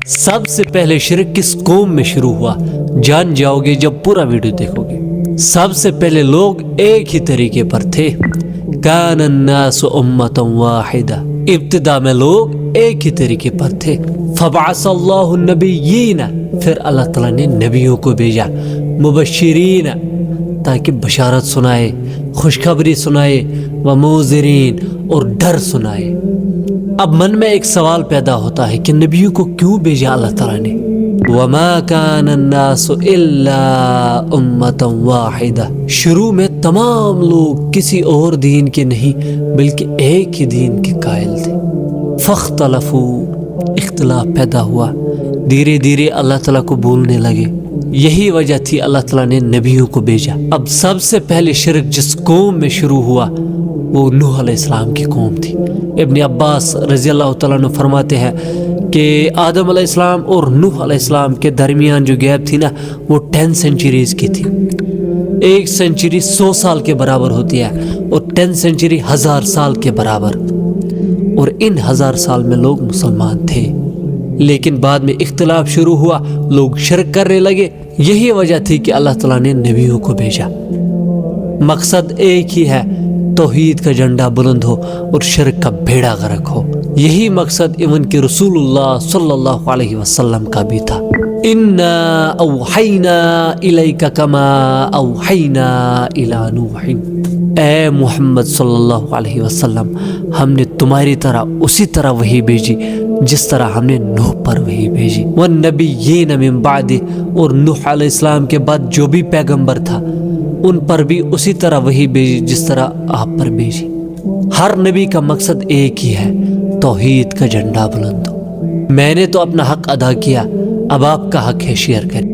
سب سے پہلے شرک کس قوم میں شروع ہوا جان جاؤ گے جب پورا ویڈیو دیکھو گے۔ سب سے پہلے لوگ ایک ہی طریقے پر تھے، کان الناس امۃ واحدہ، ابتدا میں لوگ ایک ہی طریقے پر تھے۔ فبعث اللہ النبیین، پھر اللہ تعالیٰ نے نبیوں کو بھیجا، مبشرین تاکہ بشارت سنائے، خوشخبری سنائے، ومنذرین اور ڈر سنائے۔ اب من میں ایک سوال پیدا ہوتا ہے کہ نبیوں کو کیوں بھیجا اللہ تعالیٰ نے؟ وَمَا كَانَ النَّاسُ إِلَّا أُمَّةً وَاحِدَةً، شروع میں تمام لوگ کسی اور دین کے نہیں بلکہ ایک ہی دین کے قائل تھے۔ فَاخْتَلَفُوا، اختلاف پیدا ہوا، دھیرے دھیرے اللہ تعالیٰ کو بھولنے لگے۔ یہی وجہ تھی اللہ تعالیٰ نے نبیوں کو بھیجا۔ اب سب سے پہلے شرک جس قوم میں شروع ہوا وہ نوح علیہ السلام کی قوم تھی۔ ابن عباس رضی اللہ تعالیٰ عنہ فرماتے ہیں کہ آدم علیہ السلام اور نوح علیہ السلام کے درمیان جو گیپ تھی نا وہ 10 سینچریز کی تھی۔ 1 سینچری 100 سال کے برابر ہوتی ہے اور 10 سینچری 1000 سال کے برابر، اور ان 1000 سال میں لوگ مسلمان تھے، لیکن بعد میں اختلاف شروع ہوا، لوگ شرک کرنے لگے۔ یہی وجہ تھی کہ اللہ تعالیٰ نے نبیوں کو بھیجا۔ مقصد ایک ہی ہے، توحید کا جھنڈا بلند ہو اور شرک کا بیڑا غرق ہو۔ یہی مقصد ایون کہ رسول اللہ صلی اللہ علیہ وسلم کا بھی تھا۔ اِنَّا أَوْحَيْنَا إِلَيْكَ كَمَا أَوْحَيْنَا إِلَى نُوحٍ، اے محمد صلی اللہ علیہ وسلم، ہم نے تمہاری طرح اسی طرح وحی بھیجی جس طرح ہم نے نوح پر وحی بھیجی۔ وَالنَّبِيِّينَ مِن بَعْدِهِ، اور نوح علیہ السلام کے بعد جو بھی پیغمبر تھا ان پر بھی اسی طرح وحی بھیجی جس طرح آپ پر بھیجی۔ ہر نبی کا مقصد ایک ہی ہے، توحید کا جھنڈا بلند ہو۔ میں نے تو اپنا حق ادا کیا، اب آپ کا حق ہے شیئر کریں۔